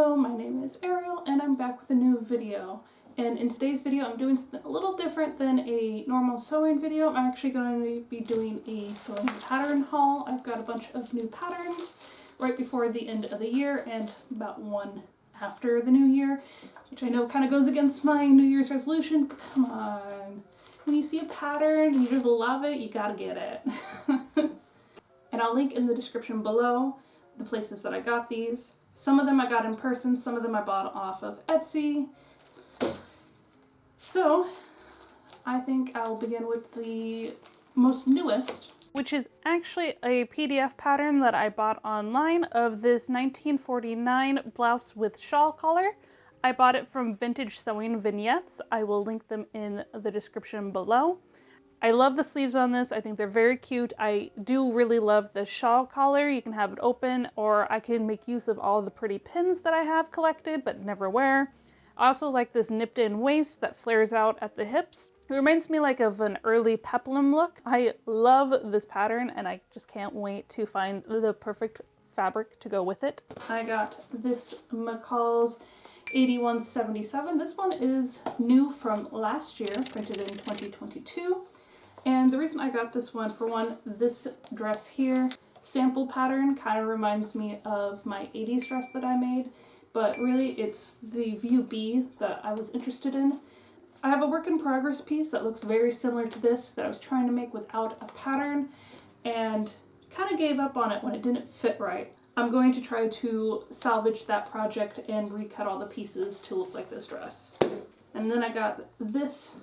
Hello, my name is Ariel and I'm back with a new video. And in today's video I'm doing something a little different than a normal sewing video. I'm actually going to be doing a sewing pattern haul. I've got a bunch of new patterns right before the end of the year and about one after the new year, which I know kind of goes against my New Year's resolution, but come on. When you see a pattern and you just love it, you gotta get it. And I'll link in the description below the places that I got these. Some of them I got in person, some of them I bought off of Etsy. So, I think I'll begin with the most newest, which is actually a PDF pattern that I bought online of this 1949 blouse with shawl collar. I bought it from Vintage Sewing Vignettes. I will link them in the description below. I love the sleeves on this. I think they're very cute. I do really love the shawl collar. You can have it open, or I can make use of all the pretty pins that I have collected but never wear. I also like this nipped in waist that flares out at the hips. It reminds me like of an early peplum look. I love this pattern and I just can't wait to find the perfect fabric to go with it. I got this McCalls 8177. This one is new from last year, printed in 2022. And the reason I got this one, for one, this dress here, sample pattern kind of reminds me of my 80s dress that I made, but really it's the View B that I was interested in. I have a work in progress piece that looks very similar to this that I was trying to make without a pattern and kind of gave up on it when it didn't fit right. I'm going to try to salvage that project and recut all the pieces to look like this dress. And then I got this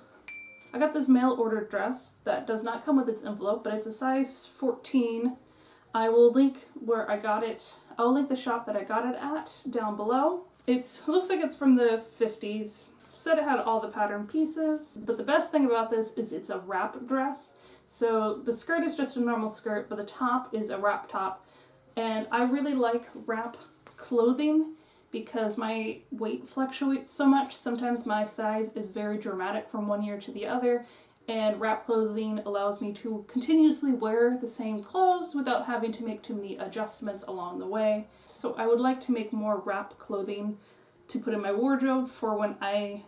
mail order dress that does not come with its envelope, but it's a size 14. I will link where I got it. I'll link the shop that I got it at down below. It looks like it's from the 50s. Said it had all the pattern pieces, but the best thing about this is it's a wrap dress. So the skirt is just a normal skirt, but the top is a wrap top. And I really like wrap clothing because my weight fluctuates so much. Sometimes my size is very dramatic from one year to the other, and wrap clothing allows me to continuously wear the same clothes without having to make too many adjustments along the way. So I would like to make more wrap clothing to put in my wardrobe for when I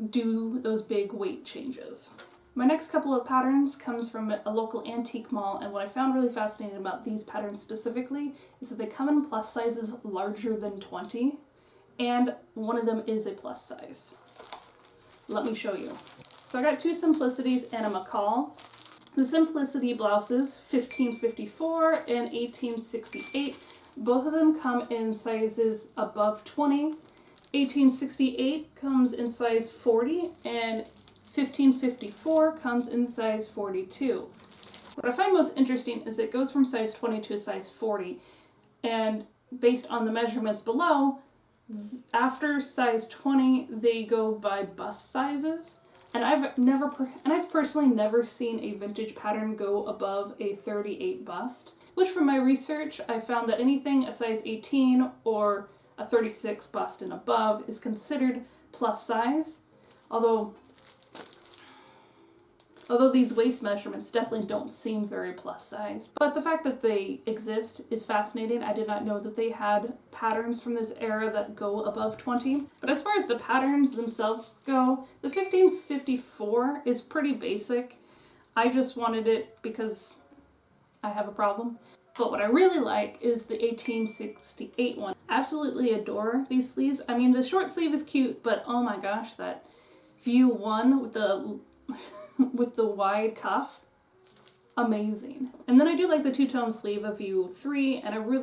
do those big weight changes. My next couple of patterns comes from a local antique mall, and what I found really fascinating about these patterns specifically is that they come in plus sizes larger than 20, and one of them is a plus size. Let me show you. So I got two Simplicities and a McCalls. The Simplicity blouses, 1554 and 1868. Both of them come in sizes above 20. 1868 comes in size 40, and 1554 comes in size 42. What I find most interesting is it goes from size 20 to size 40, and based on the measurements below, after size 20 they go by bust sizes, and I've personally never seen a vintage pattern go above a 38 bust, which from my research I found that anything a size 18 or a 36 bust and above is considered plus size, although these waist measurements definitely don't seem very plus size. But the fact that they exist is fascinating. I did not know that they had patterns from this era that go above 20. But as far as the patterns themselves go, the 1554 is pretty basic. I just wanted it because I have a problem. But what I really like is the 1868 one. Absolutely adore these sleeves. I mean, the short sleeve is cute, but oh my gosh, that View 1 with the with the wide cuff, amazing. And then I do like the two-tone sleeve of View 3, and I also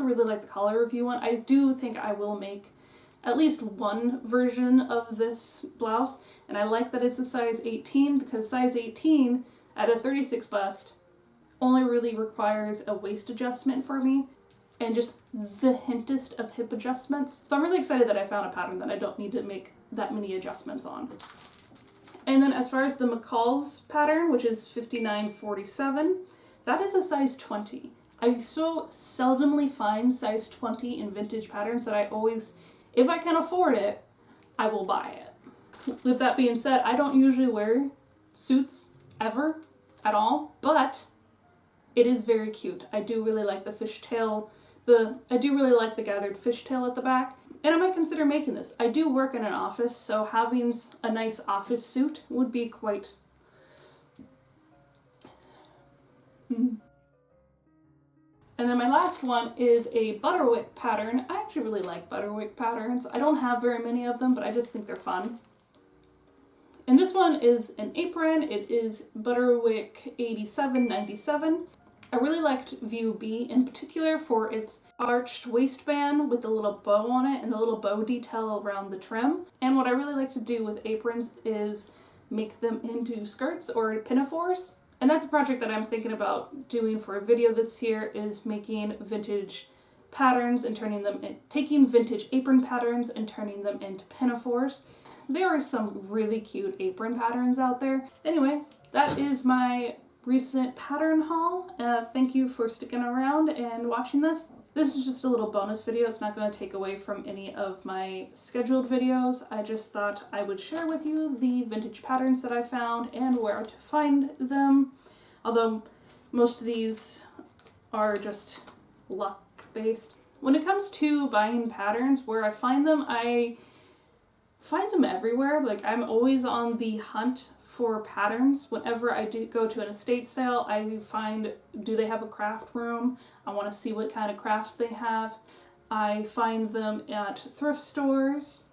really like the collar of View 1. I do think I will make at least one version of this blouse, and I like that it's a size 18 because size 18 at a 36 bust only really requires a waist adjustment for me and just the hintest of hip adjustments. So I'm really excited that I found a pattern that I don't need to make that many adjustments on. And then as far as the McCalls pattern, which is 5947, that is a size 20. I so seldomly find size 20 in vintage patterns that I always, if I can afford it, I will buy it. With that being said, I don't usually wear suits ever at all, but it is very cute. I do really like the fishtail I do really like the gathered fishtail at the back, and I might consider making this. I do work in an office, so having a nice office suit would be quite... And then my last one is a Butterwick pattern. I actually really like Butterwick patterns. I don't have very many of them, but I just think they're fun. And this one is an apron. It is Butterwick 8797. I really liked View B in particular for its arched waistband with the little bow on it and the little bow detail around the trim. And what I really like to do with aprons is make them into skirts or pinafores. And that's a project that I'm thinking about doing for a video this year, is making vintage patterns and taking vintage apron patterns and turning them into pinafores. There are some really cute apron patterns out there. Anyway, that is my recent pattern haul. Thank you for sticking around and watching this. This is just a little bonus video. It's not going to take away from any of my scheduled videos. I just thought I would share with you the vintage patterns that I found and where to find them. Although most of these are just luck based. When it comes to buying patterns, where I find them everywhere. Like, I'm always on the hunt for patterns. Whenever I do go to an estate sale, I find, do they have a craft room? I want to see what kind of crafts they have. I find them at thrift stores.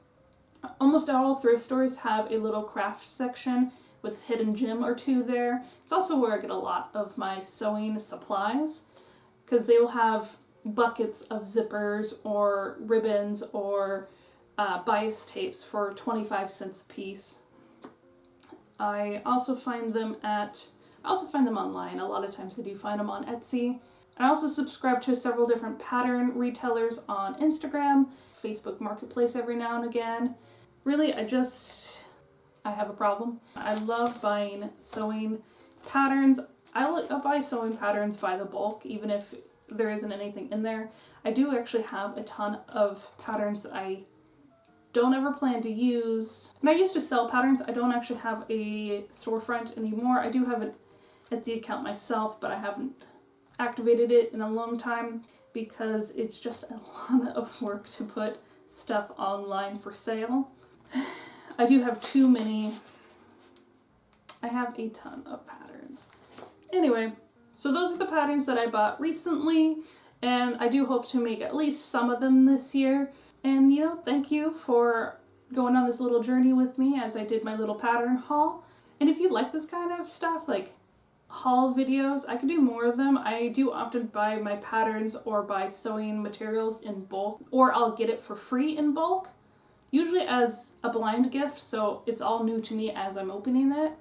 Almost all thrift stores have a little craft section with hidden gem or two there. It's also where I get a lot of my sewing supplies, because they will have buckets of zippers or ribbons or bias tapes for 25 cents a piece. I also find them online. A lot of times I do find them on Etsy. I also subscribe to several different pattern retailers on Instagram, Facebook Marketplace every now and again. Really, I have a problem. I love buying sewing patterns. I'll buy sewing patterns by the bulk, even if there isn't anything in there. I do actually have a ton of patterns that I don't ever plan to use. And I used to sell patterns. I don't actually have a storefront anymore. I do have an Etsy account myself, but I haven't activated it in a long time because it's just a lot of work to put stuff online for sale. I do have too many. I have a ton of patterns. Anyway, so those are the patterns that I bought recently, and I do hope to make at least some of them this year. And, you know, thank you for going on this little journey with me as I did my little pattern haul. And if you like this kind of stuff, like haul videos, I could do more of them. I do often buy my patterns or buy sewing materials in bulk, or I'll get it for free in bulk, usually as a blind gift, so it's all new to me as I'm opening it.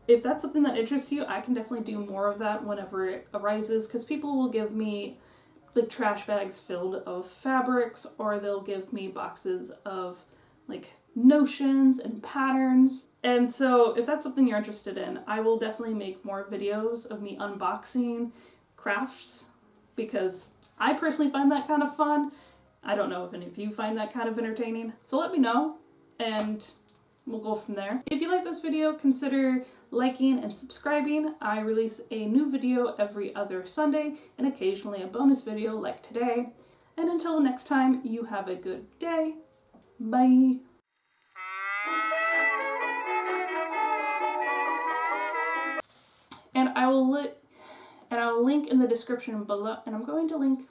If that's something that interests you, I can definitely do more of that whenever it arises, because people will give me like trash bags filled of fabrics, or they'll give me boxes of like notions and patterns. And so if that's something you're interested in, I will definitely make more videos of me unboxing crafts, because I personally find that kind of fun. I don't know if any of you find that kind of entertaining. So let me know and we'll go from there. If you like this video, consider liking and subscribing. I release a new video every other Sunday and occasionally a bonus video like today. And until the next time, you have a good day. Bye. And I will link in the description below, and I'm going to link